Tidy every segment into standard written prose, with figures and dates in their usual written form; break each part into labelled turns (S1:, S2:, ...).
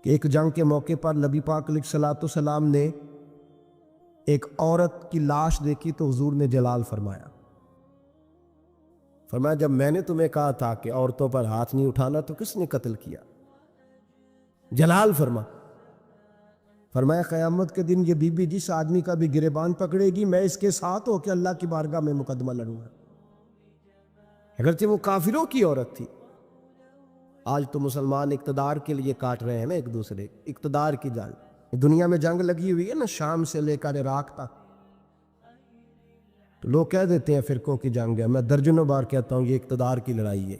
S1: کہ ایک جنگ کے موقع پر نبی پاک علیہ الصلوۃ والسلام نے ایک عورت کی لاش دیکھی تو حضور نے جلال فرمایا۔ فرمایا جب میں نے تمہیں کہا تھا کہ عورتوں پر ہاتھ نہیں اٹھانا تو کس نے قتل کیا؟ جلال فرمایا قیامت کے دن یہ بی بی جس آدمی کا بھی گریبان پکڑے گی میں اس کے ساتھ ہو کے اللہ کی بارگاہ میں مقدمہ لڑوں گا، اگرچہ وہ کافروں کی عورت تھی۔ آج تو مسلمان اقتدار کے لیے کاٹ رہے ہیں نا ایک دوسرے، اقتدار کی جنگ، دنیا میں جنگ لگی ہوئی ہے نا، شام سے لے کر عراق تک، تو لوگ کہہ دیتے ہیں فرقوں کی جنگ ہے، میں درجنوں بار کہتا ہوں یہ اقتدار کی لڑائی ہے۔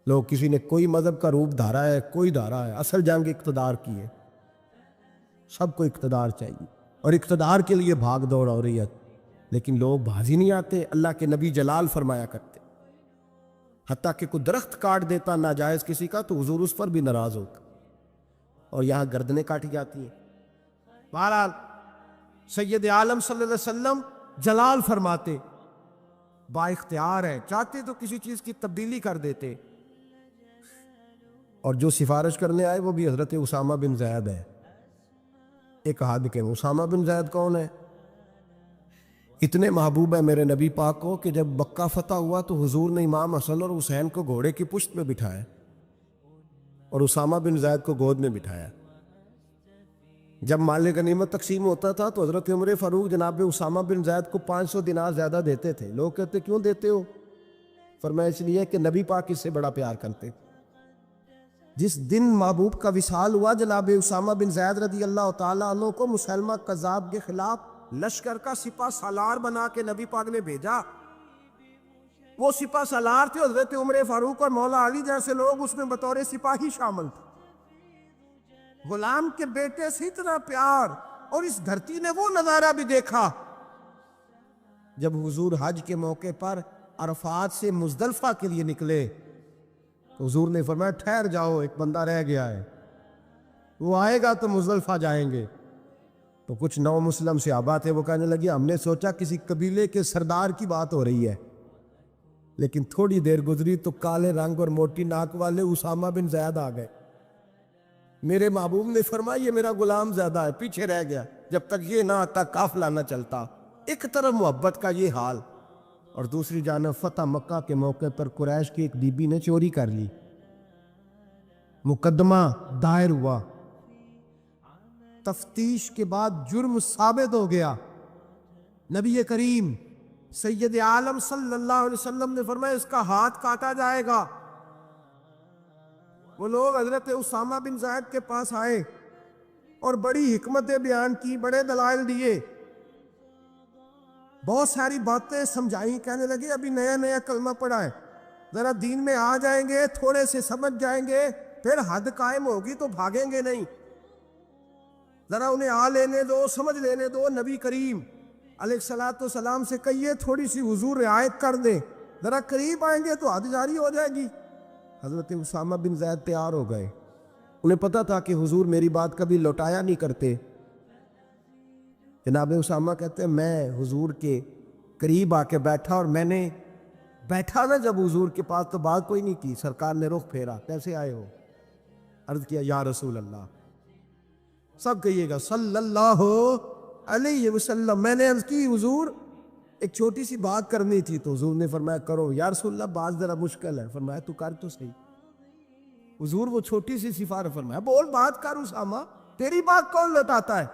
S1: لوگ کسی نے کوئی مذہب کا روپ دھارا ہے، کوئی دھارا ہے، اصل جنگ اقتدار کی ہے۔ سب کو اقتدار چاہیے اور اقتدار کے لیے بھاگ دوڑ ہو رہی ہے، لیکن لوگ بازی نہیں آتے۔ اللہ کے نبی جلال فرمایا کرتے، حتیٰ کہ کوئی درخت کاٹ دیتا ناجائز کسی کا تو حضور اس پر بھی ناراض ہوتا، اور یہاں گردنیں کاٹی جاتی ہیں۔ بہرحال سید عالم صلی اللہ علیہ وسلم جلال فرماتے، با اختیار ہے، چاہتے تو کسی چیز کی تبدیلی کر دیتے۔ اور جو سفارش کرنے آئے وہ بھی حضرت اسامہ بن زید ہے۔ ایک حد کے اسامہ بن زید کون ہے؟ اتنے محبوب ہے میرے نبی پاک کو کہ جب مکہ فتح ہوا تو حضور نے امام حسن اور حسین کو گھوڑے کی پشت میں بٹھایا اور اسامہ بن زید کو گود میں بٹھایا۔ جب مال غنیمت تقسیم ہوتا تھا تو حضرت عمر فاروق جناب اسامہ بن زید کو 500 دینار زیادہ دیتے تھے۔ لوگ کہتے کیوں دیتے ہو؟ فرمایا اس لیے کہ نبی پاک اس سے بڑا پیار کرتے۔ جس دن محبوب کا وصال ہوا جناب اسامہ بن زید رضی اللہ تعالیٰ عنہ کو مسلمہ کذاب کے خلاف لشکر کا سپہ سالار بنا کے نبی پاک نے بھیجا۔ وہ سپہ سالار تھے حضرت عمر فاروق اور مولا علی جیسے لوگ، اس میں بطور سپاہی شامل تھے۔ غلام کے بیٹے سے اتنا پیار، اور اس دھرتی نے وہ نظارہ بھی دیکھا جب حضور حج کے موقع پر عرفات سے مزدلفہ کے لیے نکلے تو حضور نے فرمایا ٹھہر جاؤ، ایک بندہ رہ گیا ہے، وہ آئے گا تو مزدلفہ جائیں گے۔ تو کچھ نو مسلم صحابہ تھے، وہ کہنے لگے ہم نے سوچا کسی قبیلے کے سردار کی بات ہو رہی ہے، لیکن تھوڑی دیر گزری تو کالے رنگ اور موٹی ناک والے اسامہ بن زید آ گئے۔ میرے محبوب نے فرمایا یہ میرا غلام زیادہ ہے، پیچھے رہ گیا، جب تک یہ نہ آتا قافلہ نہ چلتا۔ ایک طرف محبت کا یہ حال، اور دوسری جانب فتح مکہ کے موقع پر قریش کی ایک بی بی نے چوری کر لی، مقدمہ دائر ہوا، تفتیش کے بعد جرم ثابت ہو گیا۔ نبی کریم سید عالم صلی اللہ علیہ وسلم نے فرمایا اس کا ہاتھ کاٹا جائے گا۔ وہ لوگ حضرت اسامہ بن زید کے پاس آئے اور بڑی حکمتیں بیان کی، بڑے دلائل دیے، بہت ساری باتیں سمجھائیں، کہنے لگے ابھی نیا نیا کلمہ پڑھا ہے، ذرا دین میں آ جائیں گے، تھوڑے سے سمجھ جائیں گے، پھر حد قائم ہوگی تو بھاگیں گے نہیں، ذرا انہیں آ لینے دو، سمجھ لینے دو۔ نبی کریم علیہ الصلوۃ والسلام سے کہیے تھوڑی سی حضور رعایت کر دیں، ذرا قریب آئیں گے تو حد جاری ہو جائے گی۔ حضرت اسامہ بن زید تیار ہو گئے، انہیں پتا تھا کہ حضور میری بات کبھی لوٹایا نہیں کرتے۔ جناب اسامہ کہتے ہیں میں حضور کے قریب آ کے بیٹھا، اور میں نے بیٹھا نا جب حضور کے پاس تو بات کوئی نہیں کی، سرکار نے رخ پھیرا، کیسے آئے ہو؟ عرض کیا یا رسول اللہ، سب کہیے گا صلی اللہ علیہ وسلم۔ میں نے عرض کی حضور ایک چھوٹی سی بات کرنی تھی، تو حضور نے فرمایا کرو۔ یا رسول اللہ بات ذرا مشکل ہے، فرمایا تو کر تو صحیح۔ حضور وہ چھوٹی سی سفارش، فرمایا بول بات کر اسامہ، تیری بات کون لوٹاتا ہے؟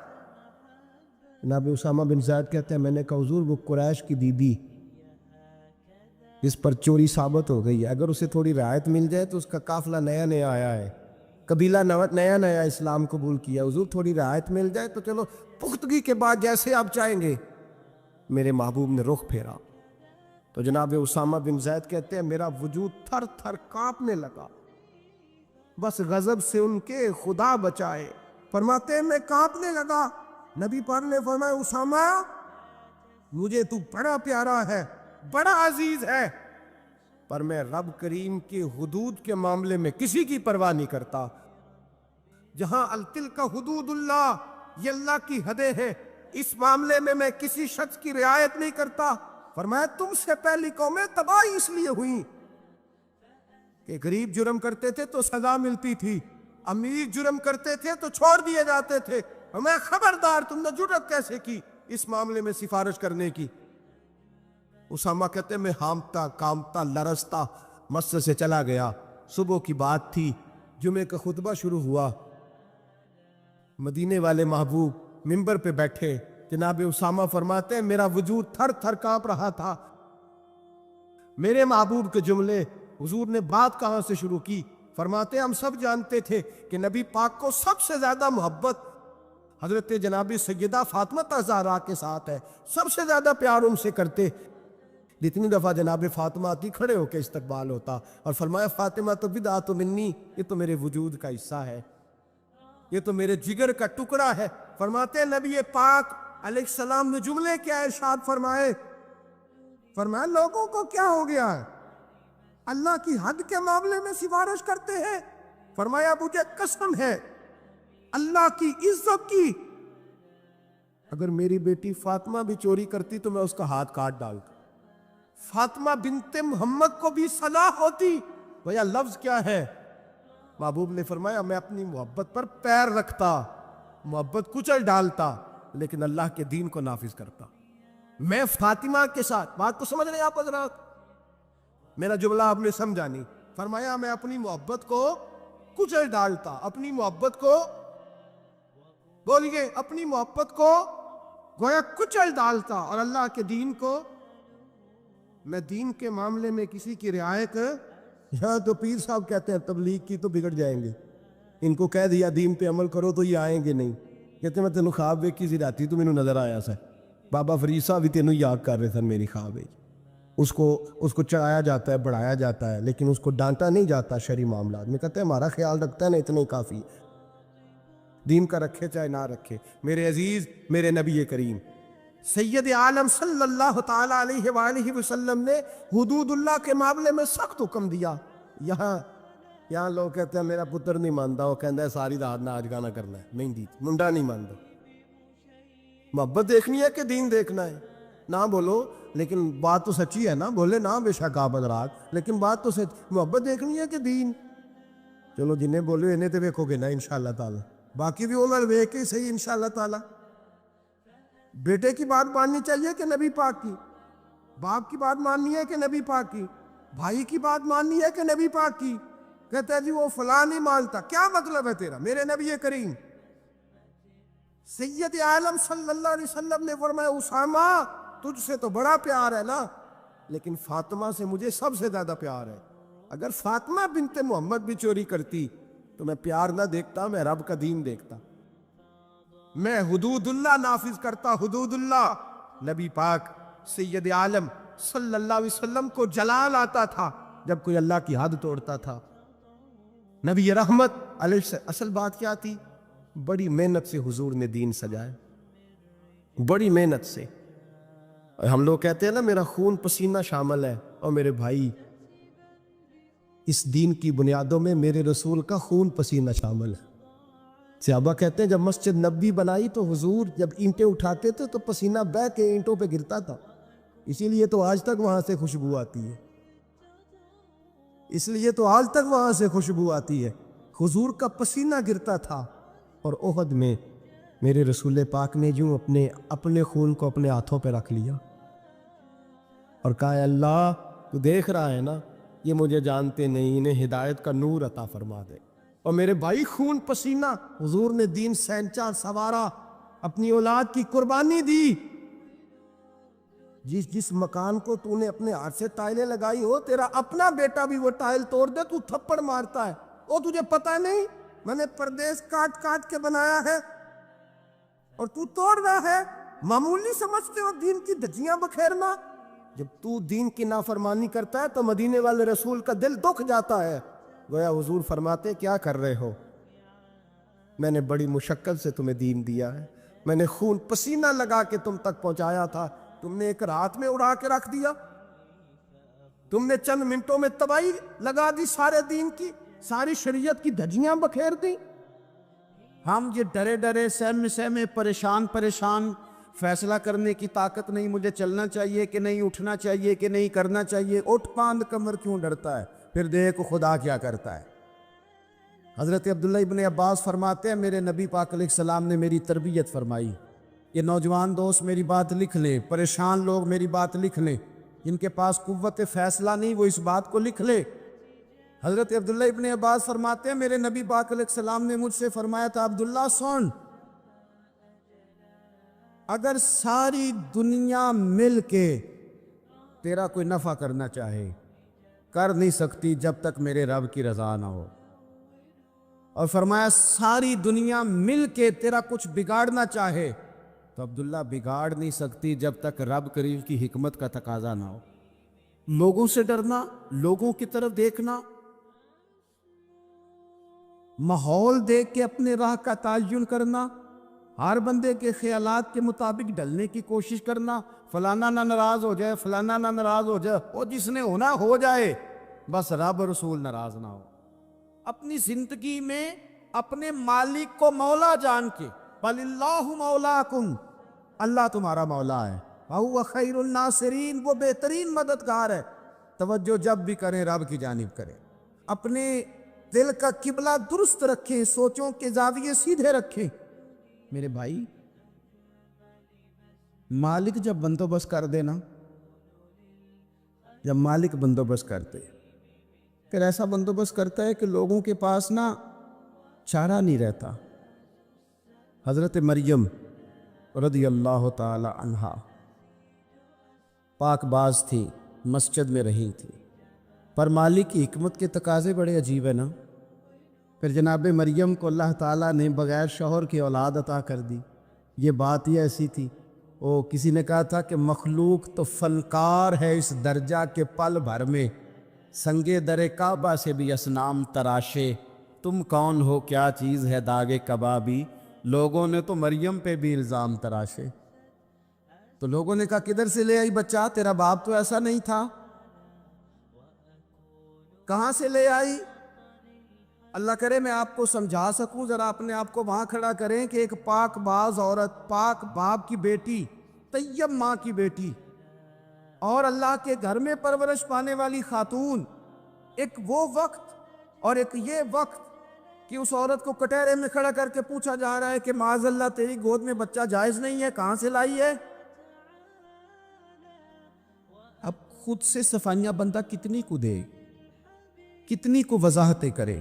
S1: جناب اسامہ بن زید کہتے ہیں میں نے کہا حضور وہ قریش کی بی بی جس پر چوری ثابت ہو گئی ہے، اگر اسے تھوڑی رعایت مل جائے تو اس کا قافلہ نیا نیا آیا ہے، قبیلہ نیا نیا اسلام قبول کیا، حضور تھوڑی رعایت مل جائے تو چلو پختگی کے بعد جیسے آپ چاہیں گے۔ میرے محبوب نے رخ پھیرا تو جناب اسامہ بن زید کہتے ہیں میرا وجود تھر تھر کانپنے لگا، بس غضب سے ان کے خدا بچائے۔ فرماتے ہیں میں کانپنے لگا، نبی پاک نے فرمایا اسامہ مجھے تو بڑا پیارا ہے، بڑا عزیز ہے، پر میں رب کریم کی حدود کے معاملے میں کسی کی پرواہ نہیں کرتا۔ جہاں تلک حدود اللہ، یہ اللہ کی حدیں ہیں، اس معاملے میں میں کسی شخص کی رعایت نہیں کرتا۔ فرمایا تم سے پہلی قومیں تباہی اس لیے ہوئیں کہ غریب جرم کرتے تھے تو سزا ملتی تھی، امیر جرم کرتے تھے تو چھوڑ دیے جاتے تھے، اور میں خبردار، تم نے جرأت کیسے کی اس معاملے میں سفارش کرنے کی؟ اسامہ کہتے میں ہامتا کامتا لرزتا مسجد سے چلا گیا۔ صبح کی بات تھی، جمعے کا خطبہ شروع ہوا، مدینے والے محبوب منبر پہ بیٹھے، جناب اسامہ فرماتے ہیں میرا وجود تھر تھر کانپ رہا تھا۔ میرے محبوب کے جملے، حضور نے بات کہاں سے شروع کی؟ فرماتے ہیں ہم سب جانتے تھے کہ نبی پاک کو سب سے زیادہ محبت حضرت جناب سیدہ فاطمہ زہرا کے ساتھ ہے، سب سے زیادہ پیار ان سے کرتے۔ جتنی دفعہ جناب فاطمہ آتی کھڑے ہو کے استقبال ہوتا، اور فرمایا فاطمہ تو بضعۃ منی، یہ تو میرے وجود کا حصہ ہے، یہ تو میرے جگر کا ٹکڑا ہے۔ فرماتے ہیں نبی پاک علیہ السلام نے جملے کیا ارشاد فرمائے؟ فرمایا لوگوں کو کیا ہو گیا ہے، اللہ کی حد کے معاملے میں سفارش کرتے ہیں؟ فرمایا مجھے قسم ہے اللہ کی عزت کی، اگر میری بیٹی فاطمہ بھی چوری کرتی تو میں اس کا ہاتھ کاٹ ڈالتا، فاطمہ بنت محمد کو بھی صلاح ہوتی۔ بھیا لفظ کیا ہے؟ محبوب نے فرمایا میں اپنی محبت پر پیر رکھتا، محبت کچل ڈالتا، لیکن اللہ کے دین کو نافذ کرتا۔ میں فاطمہ کے ساتھ، بات کو سمجھ رہے ہیں آپ حضرات؟ میرا جملہ آپ نے سمجھا نہیں۔ فرمایا میں اپنی محبت کو کچل ڈالتا، اپنی محبت کو، بولیے، اپنی محبت کو گویا کچل ڈالتا، اور اللہ کے دین کو، میں دین کے معاملے میں کسی کی رعایت، یہاں تو پیر صاحب کہتے ہیں تبلیغ کی تو بگڑ جائیں گے، ان کو کہہ دیا دین پہ عمل کرو تو یہ آئیں گے نہیں۔ کہتے میں تینوں خواب ویکھی سی راتی تو مینوں نظر آیا سا، بابا فرید صاحب بھی تینوں یاد کر رہے سن میری خواب ہے۔ اس کو چڑھایا جاتا ہے، بڑھایا جاتا ہے، لیکن اس کو ڈانٹا نہیں جاتا شرعی معاملات میں۔ کہتے ہیں ہمارا خیال رکھتا ہے نا، اتنے کافی، دین کا رکھے چاہے نہ رکھے۔ میرے عزیز، میرے نبی کریم سید عالم صلی اللہ تعالی علیہ وآلہ وسلم نے حدود اللہ کے معاملے میں سخت حکم دیا۔ یہاں لوگ کہتے ہیں میرا پتر نہیں مانتا، وہ کہتا ہے ساری رات ناچ گانا کرنا ہے، مہندی منڈا نہیں مانتا۔ محبت دیکھنی ہے کہ دین دیکھنا ہے؟ نہ بولو، لیکن بات تو سچی ہے نا، بولے نہ بے شک آپ حضرات، لیکن بات تو سچ، محبت دیکھنی ہے کہ دین؟ چلو جنہیں بولے انہیں تو ویکھو گے نا انشاءاللہ تعالی، باقی بھی انہوں نے ویکھ کے صحیح انشاءاللہ تعالی۔ بیٹے کی بات ماننی چاہیے کہ نبی پاک کی؟ باپ کی بات ماننی ہے کہ نبی پاک کی؟ بھائی کی بات ماننی ہے کہ نبی پاک کی؟ کہتے ہیں جی وہ فلاں نہیں مانتا، کیا مطلب ہے تیرا؟ میرے نبی کریم سید عالم صلی اللہ علیہ وسلم نے فرمایا اسامہ تجھ سے تو بڑا پیار ہے نا، لیکن فاطمہ سے مجھے سب سے زیادہ پیار ہے۔ اگر فاطمہ بنت محمد بھی چوری کرتی تو میں پیار نہ دیکھتا، میں رب کا دین دیکھتا، میں حدود اللہ نافذ کرتا، حدود اللہ۔ نبی پاک سید عالم صلی اللہ علیہ وسلم کو جلال آتا تھا جب کوئی اللہ کی حد توڑتا تھا۔ نبی رحمت علیہ اصل بات کیا تھی؟ بڑی محنت سے حضور نے دین سجائے، بڑی محنت سے۔ ہم لوگ کہتے ہیں نا میرا خون پسینہ شامل ہے، اور میرے بھائی اس دین کی بنیادوں میں میرے رسول کا خون پسینہ شامل ہے۔ صحابہ کہتے ہیں جب مسجد نبوی بنائی تو حضور جب اینٹیں اٹھاتے تھے تو پسینہ بہہ کے اینٹوں پہ گرتا تھا، اسی لیے تو آج تک وہاں سے خوشبو آتی ہے، اس لیے تو آج تک وہاں سے خوشبو آتی ہے۔ حضور کا پسینہ گرتا تھا، اور احد میں میرے رسول پاک نے جو اپنے خون کو اپنے ہاتھوں پہ رکھ لیا اور کہا اے اللہ تو دیکھ رہا ہے نا، یہ مجھے جانتے نہیں، انہیں ہدایت کا نور عطا فرما دے۔ اور میرے بھائی خون پسینہ حضور نے دین سینچا سوارا، اپنی اولاد کی قربانی دی۔ جس مکان کو تو نے اپنے ہاتھ سے ٹائلیں لگائی ہو، تیرا اپنا بیٹا بھی وہ ٹائل توڑ دے تو تھپڑ مارتا ہے، وہ تجھے پتہ نہیں میں نے پردیس کاٹ کاٹ کے بنایا ہے اور تو توڑ رہا ہے؟ معمولی سمجھتے ہو دین کی دھجیاں بکھیرنا؟ جب تو دین کی نافرمانی کرتا ہے تو مدینے والے رسول کا دل دکھ جاتا ہے۔ گویا حضور فرماتے کیا کر رہے ہو؟ میں نے بڑی مشقت سے تمہیں دین دیا ہے، میں نے خون پسینہ لگا کے تم تک پہنچایا تھا، تم نے ایک رات میں اڑا کے رکھ دیا، تم نے چند منٹوں میں تباہی لگا دی سارے دین کی، ساری شریعت کی دھجیاں بکھیر دی۔ ہم یہ ڈرے ڈرے سہمے سہمے پریشان فیصلہ کرنے کی طاقت نہیں، مجھے چلنا چاہیے کہ نہیں، اٹھنا چاہیے کہ نہیں، کرنا چاہیے، اٹھ باندھ کمر کیوں ڈرتا ہے؟ پھر دیکھ خدا کیا کرتا ہے۔
S2: حضرت عبداللہ ابن عباس فرماتے ہیں میرے نبی پاک علیہ السلام نے میری تربیت فرمائی. یہ نوجوان دوست میری بات لکھ لیں، پریشان لوگ میری بات لکھ لیں، جن کے پاس قوت فیصلہ نہیں وہ اس بات کو لکھ لے. حضرت عبداللہ ابن عباس فرماتے ہیں میرے نبی پاک علیہ السلام نے مجھ سے فرمایا تھا عبداللہ سن، اگر ساری دنیا مل کے تیرا کوئی نفع کرنا چاہے کر نہیں سکتی جب تک میرے رب کی رضا نہ ہو. اور فرمایا ساری دنیا مل کے تیرا کچھ بگاڑنا چاہے تو عبداللہ بگاڑ نہیں سکتی جب تک رب کریم کی حکمت کا تقاضا نہ ہو. لوگوں سے ڈرنا، لوگوں کی طرف دیکھنا، ماحول دیکھ کے اپنے راہ کا تعین کرنا، ہر بندے کے خیالات کے مطابق ڈلنے کی کوشش کرنا، فلانا نہ ناراض ہو جائے، فلانا نہ ناراض ہو جائے، وہ جس نے ہونا ہو جائے، بس رب رسول ناراض نہ ہو. اپنی زندگی میں اپنے مالک کو مولا جان کے بل اللہ مولاکم، اللہ تمہارا مولا ہے، وَهُوَ خَيْرُ النَّاصِرِينَ، وہ بہترین مددگار ہے. توجہ جب بھی کریں رب کی جانب کریں. اپنے دل کا قبلہ درست رکھیں، سوچوں کے زاویے سیدھے رکھیں. میرے بھائی، مالک جب بندوبست کر دے نا، جب مالک بندوبست کرتے پھر ایسا بندوبست کرتا ہے کہ لوگوں کے پاس نا چارہ نہیں رہتا. حضرت مریم رضی اللہ تعالی عنہا پاک باز تھی، مسجد میں رہی تھی، پر مالک کی حکمت کے تقاضے بڑے عجیب ہیں نا. پھر جناب مریم کو اللہ تعالیٰ نے بغیر شوہر کی اولاد عطا کر دی. یہ بات ہی ایسی تھی، وہ کسی نے کہا تھا کہ مخلوق تو فنکار ہے اس درجہ کے پل بھر میں سنگے در کعبہ سے بھی اصنام تراشے، تم کون ہو کیا چیز ہے داغ کبابی. لوگوں نے تو مریم پہ بھی الزام تراشے. تو لوگوں نے کہا کدھر سے لے آئی بچہ، تیرا باپ تو ایسا نہیں تھا، کہاں سے لے آئی؟ اللہ کرے میں آپ کو سمجھا سکوں، ذرا اپنے آپ کو وہاں کھڑا کریں کہ ایک پاک باز عورت، پاک باپ کی بیٹی، طیب ماں کی بیٹی، اور اللہ کے گھر میں پرورش پانے والی خاتون، ایک وہ وقت اور ایک یہ وقت کہ اس عورت کو کٹہرے میں کھڑا کر کے پوچھا جا رہا ہے کہ معاذ اللہ تیری گود میں بچہ جائز نہیں ہے، کہاں سے لائی ہے؟ اب خود سے صفائیاں بندہ کتنی کو دے، کتنی کو وضاحتیں کرے.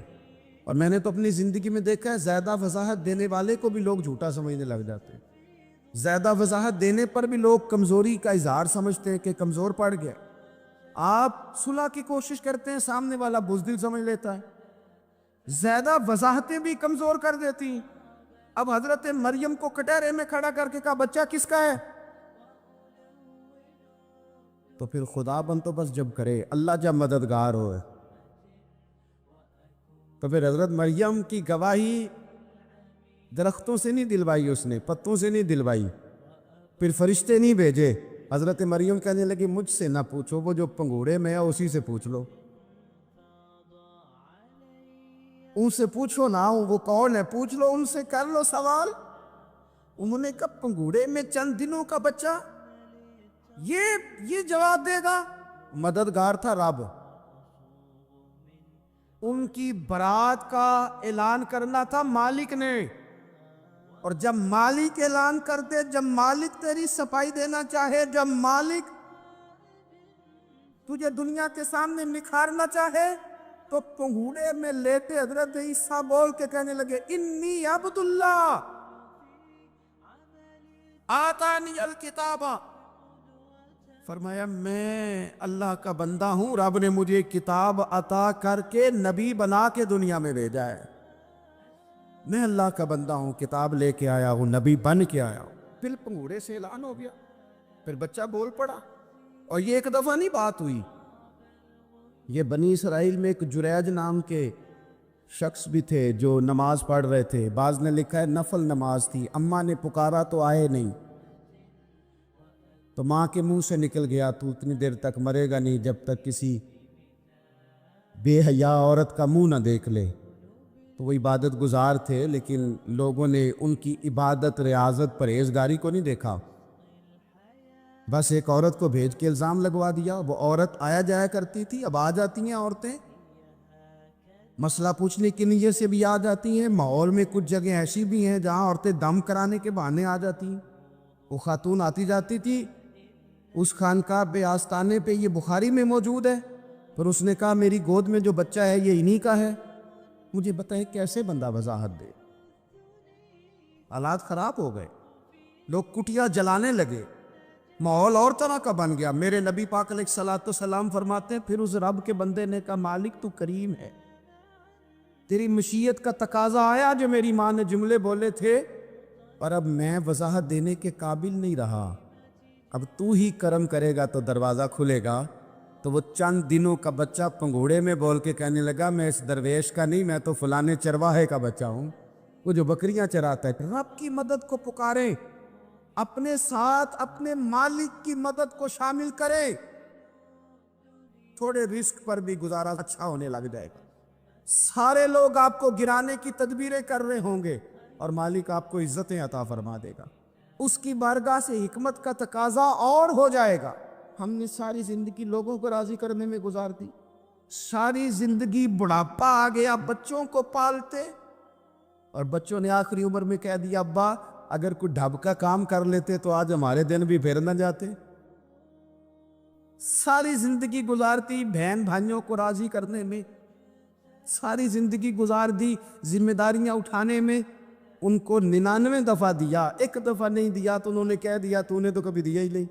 S2: اور میں نے تو اپنی زندگی میں دیکھا ہے زیادہ وضاحت دینے والے کو بھی لوگ جھوٹا سمجھنے لگ جاتے ہیں. زیادہ وضاحت دینے پر بھی لوگ کمزوری کا اظہار سمجھتے ہیں کہ کمزور پڑ گیا. آپ صلح کی کوشش کرتے ہیں، سامنے والا بزدل سمجھ لیتا ہے. زیادہ وضاحتیں بھی کمزور کر دیتی ہیں. اب حضرت مریم کو کٹہرے میں کھڑا کر کے کہا بچہ کس کا ہے؟ تو پھر خدا بندوبست جب کرے، اللہ جب مددگار ہوئے، تو پھر حضرت مریم کی گواہی درختوں سے نہیں دلوائی، اس نے پتوں سے نہیں دلوائی، پھر فرشتے نہیں بھیجے. حضرت مریم کہنے لگی مجھ سے نہ پوچھو، وہ جو پنگوڑے میں ہے اسی سے پوچھ لو، ان سے پوچھو نا، وہ کون ہے پوچھ لو، ان سے کر لو سوال. انہوں نے کہا پنگوڑے میں چند دنوں کا بچہ، یہ جواب دے گا؟ مددگار تھا رب. ان کی برات کا اعلان کرنا تھا مالک نے، اور جب مالک اعلان کر دے، جب مالک تیری صفائی دینا چاہے، جب مالک تجھے دنیا کے سامنے نکھارنا چاہے، تو پنگوڑے میں لیتے حضرت عیسیٰ بول کے کہنے لگے انی عبد اللہ آتانی الکتاب، فرمایا میں اللہ کا بندہ ہوں، رب نے مجھے کتاب عطا کر کے نبی بنا کے دنیا میں بھیجا ہے. میں اللہ کا بندہ ہوں، کتاب لے کے آیا ہوں، نبی بن کے آیا ہوں. پھر پنگوڑے سے اعلان ہو گیا، پھر بچہ بول پڑا. اور یہ ایک دفعہ نہیں بات ہوئی، یہ بنی اسرائیل میں ایک جریج نام کے شخص بھی تھے جو نماز پڑھ رہے تھے. بعض نے لکھا ہے نفل نماز تھی، اماں نے پکارا تو آئے نہیں، تو ماں کے منہ سے نکل گیا تو اتنی دیر تک مرے گا نہیں جب تک کسی بے حیا عورت کا منہ نہ دیکھ لے. تو وہ عبادت گزار تھے، لیکن لوگوں نے ان کی عبادت، ریاضت، پرہیزگاری کو نہیں دیکھا. بس ایک عورت کو بھیج کے الزام لگوا دیا. وہ عورت آیا جایا کرتی تھی، اب آ جاتی ہیں عورتیں. مسئلہ پوچھنے کی نیت سے بھی آ جاتی ہیں، ماحول میں کچھ جگہ ایسی بھی ہیں جہاں عورتیں دم کرانے کے بہانے آ جاتی ہیں۔ وہ خاتون آتی جاتی تھی اس خانقاہ پہ، آستانے پہ، یہ بخاری میں موجود ہے، پر اس نے کہا میری گود میں جو بچہ ہے یہ انہی کا ہے۔ مجھے بتائیں کیسے بندہ وضاحت دے؟ حالات خراب ہو گئے، لوگ کٹیا جلانے لگے، ماحول اور طرح کا بن گیا۔ میرے نبی پاک علیہ الصلوۃ والسلام فرماتے ہیں پھر اس رب کے بندے نے کہا مالک تو کریم ہے، تیری مشیت کا تقاضا آیا جو میری ماں نے جملے بولے تھے، پر اب میں وضاحت دینے کے قابل نہیں رہا، اب تو ہی کرم کرے گا تو دروازہ کھلے گا۔ تو وہ چند دنوں کا بچہ پنگوڑے میں بول کے کہنے لگا میں اس درویش کا نہیں، میں تو فلانے چرواہے کا بچہ ہوں، وہ جو بکریاں چراتا ہے۔ رب کی مدد کو پکاریں، اپنے ساتھ اپنے مالک کی مدد کو شامل کریں، تھوڑے رزق پر بھی گزارا اچھا ہونے لگ جائے گا۔ سارے لوگ آپ کو گرانے کی تدبیریں کر رہے ہوں گے اور مالک آپ کو عزتیں عطا فرما دے گا، اس کی بارگاہ سے حکمت کا تقاضا اور ہو جائے گا۔ ہم نے ساری زندگی لوگوں کو راضی کرنے میں گزار دی، ساری زندگی بڑھاپا آ گیا بچوں کو پالتے، اور بچوں نے آخری عمر میں کہہ دیا ابا اگر کوئی ڈھب کا کام کر لیتے تو آج ہمارے دن بھی پھر نہ جاتے۔ ساری زندگی گزارتی بہن بھائیوں کو راضی کرنے میں، ساری زندگی گزار دی ذمہ داریاں اٹھانے میں، ان کو 99 دفعہ دیا، ایک دفعہ نہیں دیا تو انہوں نے کہہ دیا تو نے تو کبھی دیا ہی نہیں،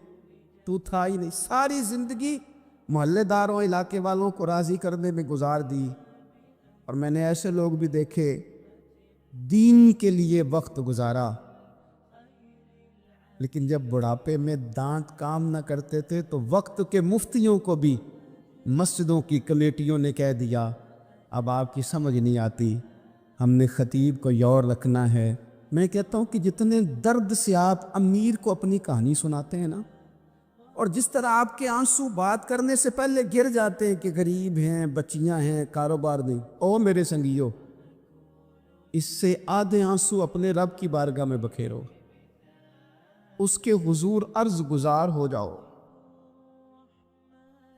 S2: تو تھا ہی نہیں۔ ساری زندگی محلے داروں علاقے والوں کو راضی کرنے میں گزار دی، اور میں نے ایسے لوگ بھی دیکھے دین کے لیے وقت گزارا، لیکن جب بڑھاپے میں دانت کام نہ کرتے تھے تو وقت کے مفتیوں کو بھی مسجدوں کی کمیٹیوں نے کہہ دیا اب آپ کی سمجھ نہیں آتی، ہم نے خطیب کو یور رکھنا ہے۔ میں کہتا ہوں کہ جتنے درد سے آپ امیر کو اپنی کہانی سناتے ہیں نا، اور جس طرح آپ کے آنسو بات کرنے سے پہلے گر جاتے ہیں کہ غریب ہیں، بچیاں ہیں، کاروبار نہیں، او میرے سنگیو، اس سے آدھے آنسو اپنے رب کی بارگاہ میں بکھیرو، اس کے حضور عرض گزار ہو جاؤ،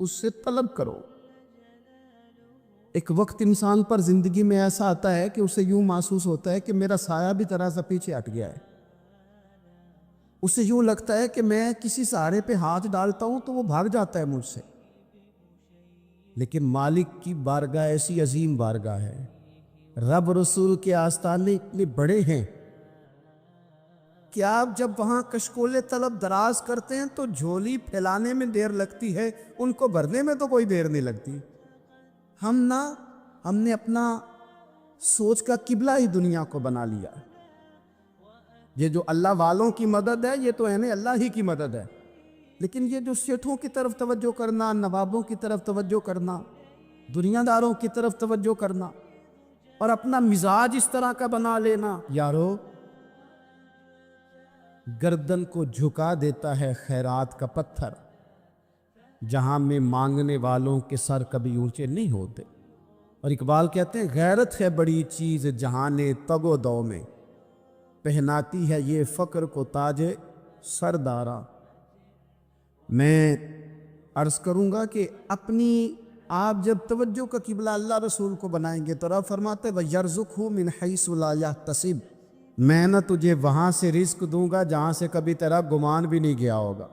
S2: اس سے طلب کرو۔ ایک وقت انسان پر زندگی میں ایسا آتا ہے کہ اسے یوں محسوس ہوتا ہے کہ میرا سایہ بھی ذرا سا پیچھے ہٹ گیا ہے، اسے یوں لگتا ہے کہ میں کسی سہارے پہ ہاتھ ڈالتا ہوں تو وہ بھاگ جاتا ہے مجھ سے، لیکن مالک کی بارگاہ ایسی عظیم بارگاہ ہے، رب رسول کے آستانے اتنے بڑے ہیں کہ آپ جب وہاں کشکول طلب دراز کرتے ہیں تو جھولی پھیلانے میں دیر لگتی ہے، ان کو بھرنے میں تو کوئی دیر نہیں لگتی۔ ہم نے اپنا سوچ کا قبلہ ہی دنیا کو بنا لیا۔ یہ جو اللہ والوں کی مدد ہے یہ تو اللہ ہی کی مدد ہے، لیکن یہ جو سیٹھوں کی طرف توجہ کرنا، نوابوں کی طرف توجہ کرنا، دنیا داروں کی طرف توجہ کرنا، اور اپنا مزاج اس طرح کا بنا لینا، یارو گردن کو جھکا دیتا ہے خیرات کا پتھر، جہاں میں مانگنے والوں کے سر کبھی اونچے نہیں ہوتے۔ اور اقبال کہتے ہیں غیرت ہے بڑی چیز جہانے تگ و دو میں، پہناتی ہے یہ فقر کو تاج سردارا۔ میں عرض کروں گا کہ اپنی آپ جب توجہ کا قبلہ اللہ رسول کو بنائیں گے تو رب فرماتے وَيَرْزُقْهُ مِنْ حَيْثُ لَا يَحْتَسِبُ، میں نہ تجھے وہاں سے رزق دوں گا جہاں سے کبھی تیرا گمان بھی نہیں گیا ہوگا،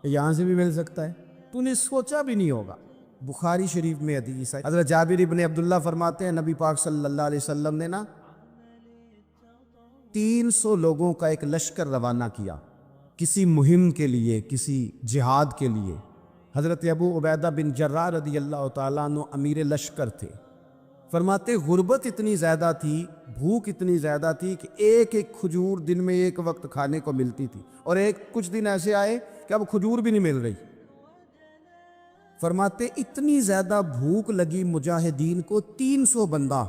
S2: یہاں سے بھی مل سکتا ہے، تو نے سوچا بھی نہیں ہوگا۔ بخاری شریف میں حدیث ہے، حضرت جابر ابن عبداللہ فرماتے ہیں نبی پاک صلی اللہ علیہ وسلم نے 300 لوگوں کا ایک لشکر روانہ کیا کسی مہم کے لیے، کسی جہاد کے لیے۔ حضرت ابو عبیدہ بن جراح رضی اللہ تعالیٰ عنہ امیر لشکر تھے۔ فرماتے غربت اتنی زیادہ تھی، بھوک اتنی زیادہ تھی کہ ایک ایک کھجور دن میں ایک وقت کھانے کو ملتی تھی، اور کچھ دن ایسے آئے کہ اب کھجور بھی نہیں مل رہی۔ فرماتے اتنی زیادہ بھوک لگی مجاہدین کو، 300 بندہ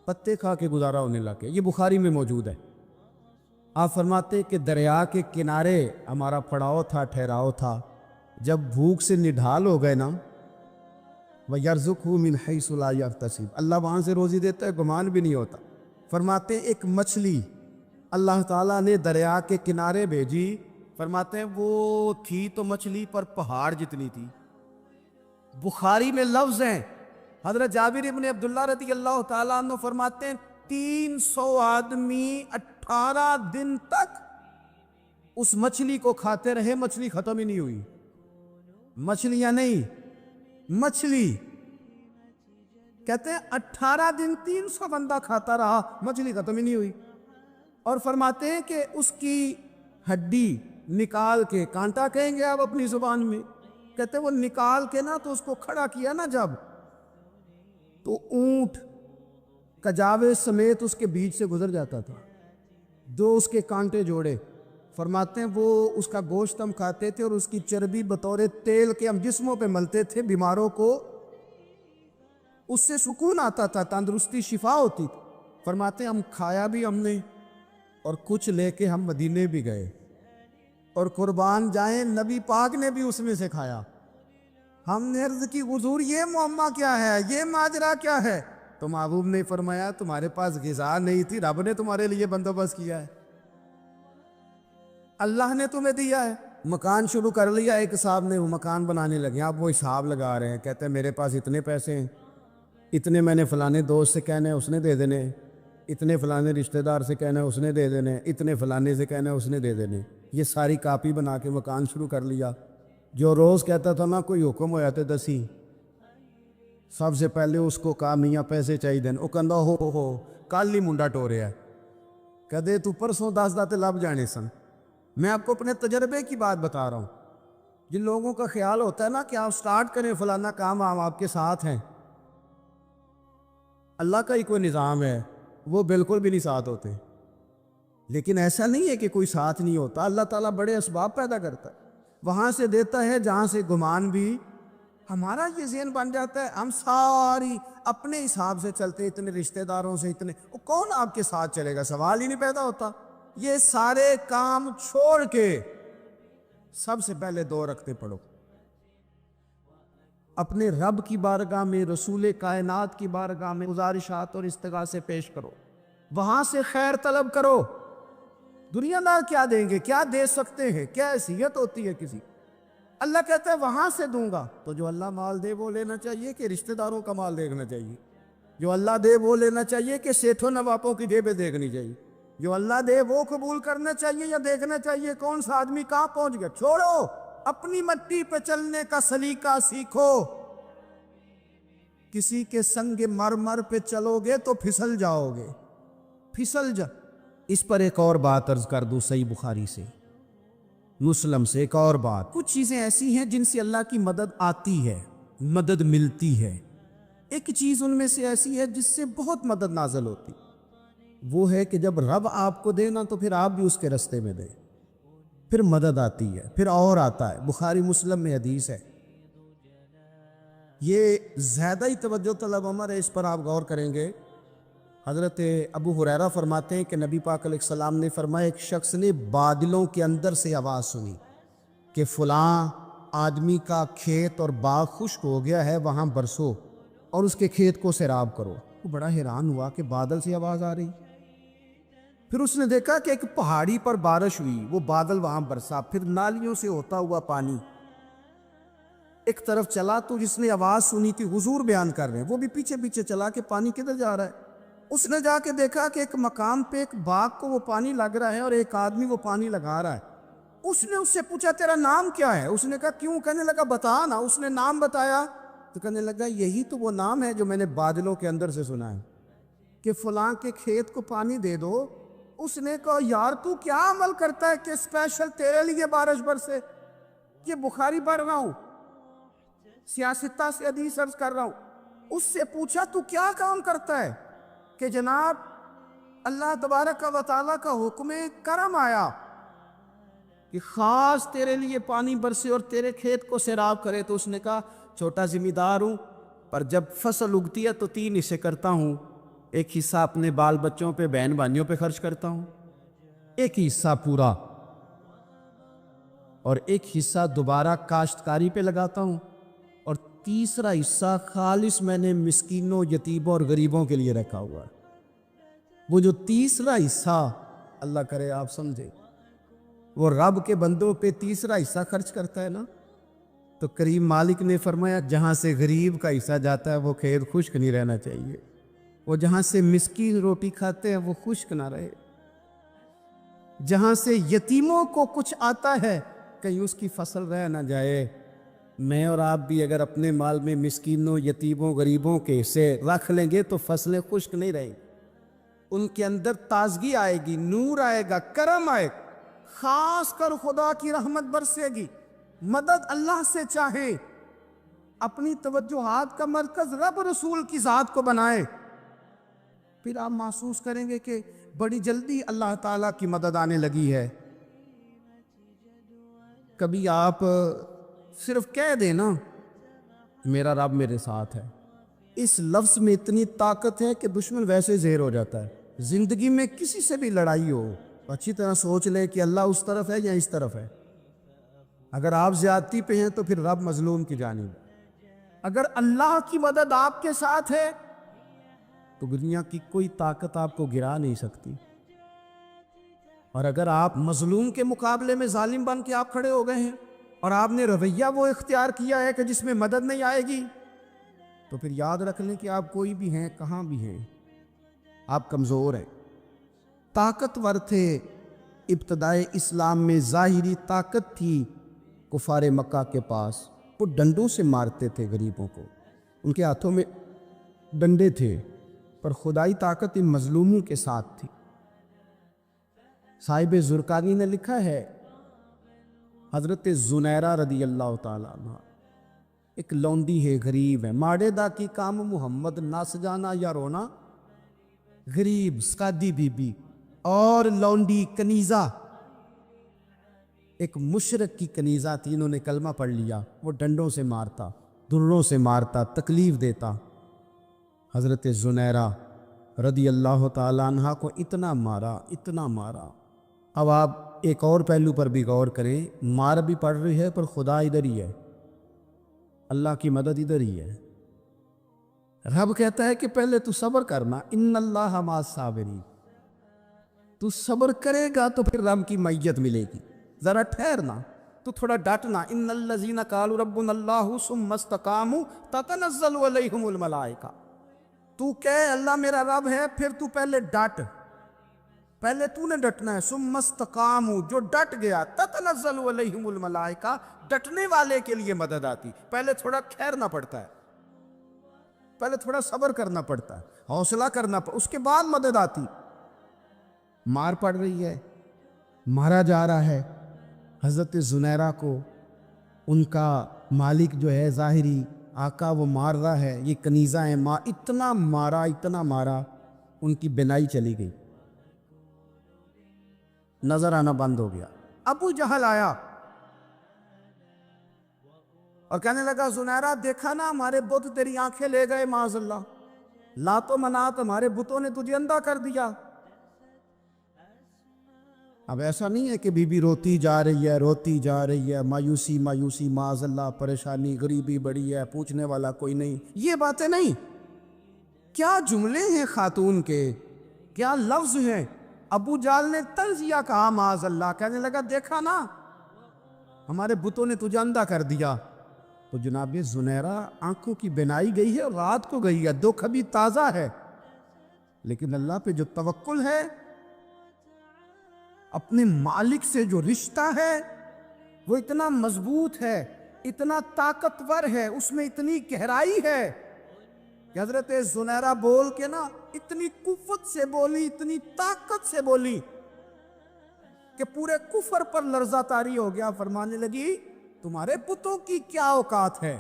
S2: پتے کھا کے گزارا ہونے لگے۔ یہ بخاری میں موجود ہے۔ آپ فرماتے کہ دریا کے کنارے ہمارا پڑاؤ تھا، ٹھہراؤ تھا، جب بھوک سے نڈھال ہو گئے نا، وَيَرْزُقْهُ مِنْ حَيْثُ لَا يَحْتَسِبُ، اللہ وہاں سے روزی دیتا ہے، گمان بھی نہیں ہوتا۔ فرماتے ایک مچھلی اللہ تعالیٰ نے دریا کے کنارے بھیجی، فرماتے ہیں وہ تھی تو مچھلی پر پہاڑ جتنی تھی۔ بخاری میں لفظ ہیں حضرت جابر ابن عبداللہ رضی اللہ تعالیٰ عنہ فرماتے ہیں 300 آدمی 18 دن تک اس مچھلی کو کھاتے رہے، مچھلی ختم ہی نہیں ہوئی. مچھلیاں نہیں، مچھلی. کہتے ہیں 18 دن 300 بندہ کھاتا رہا، مچھلی ختم ہی نہیں ہوئی. اور فرماتے ہیں کہ اس کی ہڈی نکال کے، کانٹا کہیں گے آپ اپنی زبان میں، کہتے ہیں وہ نکال کے نا تو اس کو کھڑا کیا نا جب، تو اونٹ کجاوے سمیت اس کے بیچ سے گزر جاتا تھا. دو اس کے کانٹے جوڑے. فرماتے ہیں وہ اس کا گوشت ہم کھاتے تھے اور اس کی چربی بطور تیل کے ہم جسموں پہ ملتے تھے، بیماروں کو اس سے سکون آتا تھا، تندرستی شفا ہوتی تھی. فرماتے ہیں ہم کھایا بھی ہم نے، اور کچھ لے کے ہم مدینے بھی گئے، اور قربان جائیں نبی پاک نے بھی اس میں سے کھایا. ہم نے عرض کی حضور یہ معمہ کیا ہے، یہ ماجرا کیا ہے؟ تو محبوب نے فرمایا تمہارے پاس غذا نہیں تھی، رب نے تمہارے لیے بندوبست کیا ہے، اللہ نے تمہیں دیا ہے. مکان شروع کر لیا، ایک صاحب نے وہ مکان بنانے لگے، آپ وہ حساب لگا رہے ہیں، کہتے ہیں میرے پاس اتنے پیسے ہیں، اتنے میں نے فلانے دوست سے کہنا ہے اس نے دے دینے، اتنے فلانے رشتہ دار سے کہنا ہے اس نے دے دینے، اتنے فلانے سے کہنا ہے اس نے دے دینے. یہ ساری کاپی بنا کے مکان شروع کر لیا. جو روز کہتا تھا نا کوئی حکم ہو جاتے دسی، سب سے پہلے اس کو کہا میاں پیسے چاہیے دین. وہ کہندا ہو کل ہی منڈا ٹوریا، کہدے تو پرسوں 10 داتے لب جانے سن. میں آپ کو اپنے تجربے کی بات بتا رہا ہوں. جن لوگوں کا خیال ہوتا ہے نا کہ آپ سٹارٹ کریں فلانا کام، آپ کے ساتھ ہیں، اللہ کا ہی کوئی نظام ہے، وہ بالکل بھی نہیں ساتھ ہوتے. لیکن ایسا نہیں ہے کہ کوئی ساتھ نہیں ہوتا، اللہ تعالیٰ بڑے اسباب پیدا کرتا ہے، وہاں سے دیتا ہے جہاں سے گمان بھی. ہمارا یہ ذہن بن جاتا ہے ہم ساری اپنے حساب سے چلتے، اتنے رشتہ داروں سے اتنے، وہ کون آپ کے ساتھ چلے گا؟ سوال ہی نہیں پیدا ہوتا. یہ سارے کام چھوڑ کے سب سے پہلے 2 رکعتیں پڑھو، اپنے رب کی بارگاہ میں، رسول کائنات کی بارگاہ میں گزارشات اور استغاثے پیش کرو، وہاں سے خیر طلب کرو. دنیا دار کیا دیں گے، کیا دے سکتے ہیں، کیا حیثیت ہوتی ہے کسی؟ اللہ کہتا ہے وہاں سے دوں گا. تو جو اللہ مال دے وہ لینا چاہیے کہ رشتہ داروں کا مال دیکھنا چاہیے؟ جو اللہ دے وہ لینا چاہیے کہ سیٹھوں نوابوں کی جیبیں دیکھنی چاہیے؟ جو اللہ دے وہ قبول کرنا چاہیے یا دیکھنا چاہیے کون سا آدمی کہاں پہنچ گیا؟ چھوڑو، اپنی مٹی پہ چلنے کا سلیقہ سیکھو. کسی کے سنگ مرمر پہ چلو گے تو پھسل جاؤ گے، پھسل جا. اس پر ایک اور بات عرض کر دوں، صحیح بخاری سے، مسلم سے ایک اور بات. کچھ چیزیں ایسی ہیں جن سے اللہ کی مدد آتی ہے، مدد ملتی ہے. ایک چیز ان میں سے ایسی ہے جس سے بہت مدد نازل ہوتی، وہ ہے کہ جب رب آپ کو دے نا تو پھر آپ بھی اس کے رستے میں دے، پھر مدد آتی ہے، پھر اور آتا ہے. بخاری مسلم میں حدیث ہے، یہ زیادہ ہی توجہ طلب عمر ہے، اس پر آپ غور کریں گے. حضرت ابو ہریرہ فرماتے ہیں کہ نبی پاک علیہ السلام نے فرمایا ایک شخص نے بادلوں کے اندر سے آواز سنی کہ فلاں آدمی کا کھیت اور باغ خشک ہو گیا ہے، وہاں برسو اور اس کے کھیت کو سیراب کرو. وہ بڑا حیران ہوا کہ بادل سے آواز آ رہی. پھر اس نے دیکھا کہ ایک پہاڑی پر بارش ہوئی، وہ بادل وہاں برسا، پھر نالیوں سے ہوتا ہوا پانی ایک طرف چلا. تو جس نے آواز سنی تھی، حضور بیان کر رہے ہیں، وہ بھی پیچھے پیچھے چلا کہ پانی کدھر جا رہا ہے. اس نے جا کے دیکھا کہ ایک مقام پہ ایک باغ کو وہ پانی لگ رہا ہے اور ایک آدمی وہ پانی لگا رہا ہے. اس نے اس سے پوچھا تیرا نام کیا ہے؟ اس نے کہا کیوں؟ کہنے لگا بتا نا. اس نے نام بتایا تو کہنے لگا یہی تو وہ نام ہے جو میں نے بادلوں کے اندر سے سنا ہے کہ فلاں کے کھیت کو پانی دے دو. اس نے کہا یار تو کیا عمل کرتا ہے کہ اسپیشل تیرے لیے بارش برسے؟ یہ بخاری پڑھ رہا ہوں، سیاستہ سے حدیث عرض کر رہا ہوں. اس سے پوچھا تو کیا کام کرتا ہے کہ جناب اللہ تبارک و تعالیٰ کا حکم کرم آیا کہ خاص تیرے لیے پانی برسے اور تیرے کھیت کو سیراب کرے. تو اس نے کہا چھوٹا ذمہ دار ہوں، پر جب فصل اگتی ہے تو 3 حصے کرتا ہوں. ایک حصہ اپنے بال بچوں پہ، بہن بھائیوں پہ خرچ کرتا ہوں، ایک حصہ پورا، اور ایک حصہ دوبارہ کاشتکاری پہ لگاتا ہوں، اور تیسرا حصہ خالص میں نے مسکینوں، یتیموں اور غریبوں کے لیے رکھا ہوا ہے. وہ جو تیسرا حصہ، اللہ کرے آپ سمجھے، وہ رب کے بندوں پہ تیسرا حصہ خرچ کرتا ہے نا، تو کریم مالک نے فرمایا جہاں سے غریب کا حصہ جاتا ہے وہ کھیت خشک نہیں رہنا چاہیے، وہ جہاں سے مسکین روٹی کھاتے ہیں وہ خشک نہ رہے، جہاں سے یتیموں کو کچھ آتا ہے کہیں اس کی فصل رہ نہ جائے۔ میں اور آپ بھی اگر اپنے مال میں مسکینوں، یتیموں، غریبوں کے حصے رکھ لیں گے تو فصلیں خشک نہیں رہیں گی، ان کے اندر تازگی آئے گی، نور آئے گا، کرم آئے گا، خاص کر خدا کی رحمت برسے گی، مدد اللہ سے چاہے، اپنی توجہات کا مرکز رب رسول کی ذات کو بنائے، پھر آپ محسوس کریں گے کہ بڑی جلدی اللہ تعالیٰ کی مدد آنے لگی ہے۔ کبھی آپ صرف کہہ دیں نا میرا رب میرے ساتھ ہے، اس لفظ میں اتنی طاقت ہے کہ دشمن ویسے زہر ہو جاتا ہے۔ زندگی میں کسی سے بھی لڑائی ہو اچھی طرح سوچ لیں کہ اللہ اس طرف ہے یا اس طرف ہے۔ اگر آپ زیادتی پہ ہیں تو پھر رب مظلوم کی جانب ہے۔ اگر اللہ کی مدد آپ کے ساتھ ہے تو دنیا کی کوئی طاقت آپ کو گرا نہیں سکتی، اور اگر آپ مظلوم کے مقابلے میں ظالم بن کے آپ کھڑے ہو گئے ہیں اور آپ نے رویہ وہ اختیار کیا ہے کہ جس میں مدد نہیں آئے گی، تو پھر یاد رکھ لیں کہ آپ کوئی بھی ہیں، کہاں بھی ہیں، آپ کمزور ہیں۔ طاقتور تھے ابتدائے اسلام میں، ظاہری طاقت تھی کفار مکہ کے پاس، وہ ڈنڈوں سے مارتے تھے غریبوں کو، ان کے ہاتھوں میں ڈنڈے تھے، پر خدائی طاقت ان مظلوموں کے ساتھ تھی۔ صاحب زرقانی نے لکھا ہے حضرت زنیرہ رضی اللہ تعالیٰ عنہ ایک لونڈی ہے، غریب ہے، ماڑے دا کی کام محمد نہ سجانا یا رونا، غریب سکادی بی بی اور لونڈی کنیزہ، ایک مشرک کی کنیزہ تھی، انہوں نے کلمہ پڑھ لیا، وہ ڈنڈوں سے مارتا، دروں سے مارتا، تکلیف دیتا۔ حضرت زنیرہ رضی اللہ تعالیٰ عنہ کو اتنا مارا، اتنا مارا۔ اب آپ ایک اور پہلو پر بھی غور کریں، مار بھی پڑ رہی ہے پر خدا ادھر ہی ہے، اللہ کی مدد ادھر ہی ہے۔ رب کہتا ہے کہ پہلے تو صبر کرنا، ان اللہ مع الصابرین، تو صبر کرے گا تو پھر رب کی معیت ملے گی، ذرا ٹھہرنا، تو تھوڑا ڈٹنا۔ ان الذین قالوا ربنا اللہ ثم استقاموا تتنزل علیہم الملائکہ، تو کہے اللہ میرا رب ہے، پھر تو پہلے ڈٹ، پہلے تو نے ڈٹنا ہے۔ ثم استقاموا، جو ڈٹ گیا، تتنزل علیہم الملائکہ، ڈٹنے والے کے لیے مدد آتی، پہلے تھوڑا ٹھہرنا پڑتا ہے، پہلے تھوڑا صبر کرنا پڑتا ہے، حوصلہ کرنا پڑتا، اس کے بعد مدد آتی۔ مار پڑ رہی ہے، مارا جا رہا ہے حضرت زنیرہ کو، ان کا مالک جو ہے ظاہری آقا وہ مار رہا ہے، یہ کنیزہ ہیں، اتنا مارا، اتنا مارا، ان کی بینائی چلی گئی، نظر آنا بند ہو گیا۔ ابو جہل آیا اور کہنے لگا زنیرہ دیکھا نا ہمارے بت تیری آنکھیں لے گئے، معاذ اللہ، لات و منات ہمارے بتوں نے تجھے اندھا کر دیا۔ اب ایسا نہیں ہے کہ بی بی روتی جا رہی ہے، روتی جا رہی ہے، مایوسی مایوسی، معاذ اللہ، پریشانی، غریبی بڑی ہے، پوچھنے والا کوئی نہیں، یہ باتیں نہیں۔ کیا جملے ہیں خاتون کے، کیا لفظ ہیں۔ ابو جال نے تنزیہ کہا، معاذ اللہ، کہنے لگا دیکھا نا ہمارے بتوں نے تجھے اندھا کر دیا۔ تو جناب زنیرہ آنکھوں کی بینائی گئی ہے اور رات کو گئی ہے، دکھ ابھی تازہ ہے، لیکن اللہ پہ جو توکل ہے، اپنے مالک سے جو رشتہ ہے وہ اتنا مضبوط ہے، اتنا طاقتور ہے، اس میں اتنی گہرائی ہے کہ حضرت زنیرہ بول کے نا اتنی قوت سے بولی، اتنی طاقت سے بولی کہ پورے کفر پر لرزہ طاری ہو گیا۔ فرمانے لگی تمہارے بتوں کی کیا اوقات ہے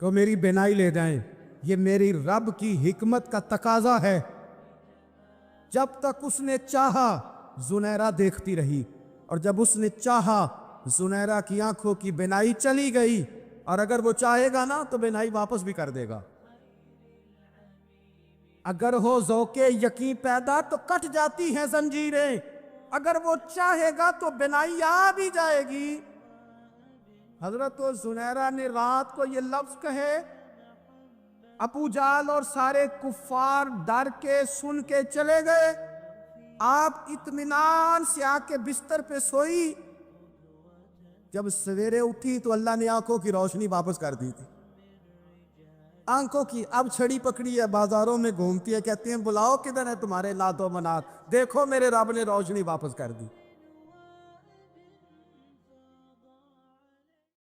S2: کہ وہ میری بینائی لے جائیں، یہ میری رب کی حکمت کا تقاضا ہے۔ جب تک اس نے چاہا زنیرہ دیکھتی رہی، اور جب اس نے چاہا زنیرہ کی آنکھوں کی بینائی چلی گئی، اور اگر وہ چاہے گا نا تو بینائی واپس بھی کر دے گا۔ اگر ہو ذوق یقین پیدا تو کٹ جاتی ہیں زنجیریں، اگر وہ چاہے گا تو بینائی آ بھی جائے گی۔ حضرت زنیرہ نے رات کو یہ لفظ کہے، ابو جال اور سارے کفار ڈر کے سن کے چلے گئے، آپ اطمینان سے آ کے بستر پہ سوئی، جب سویرے اٹھی تو اللہ نے آنکھوں کی روشنی واپس کر دی تھی، آنکھوں کی. اب چھڑی پکڑی ہے، بازاروں میں گھومتی ہے، کہتے ہیں بلاؤ کدھر ہے تمہارے لات و منات، دیکھو میرے رب نے روشنی واپس کر دی.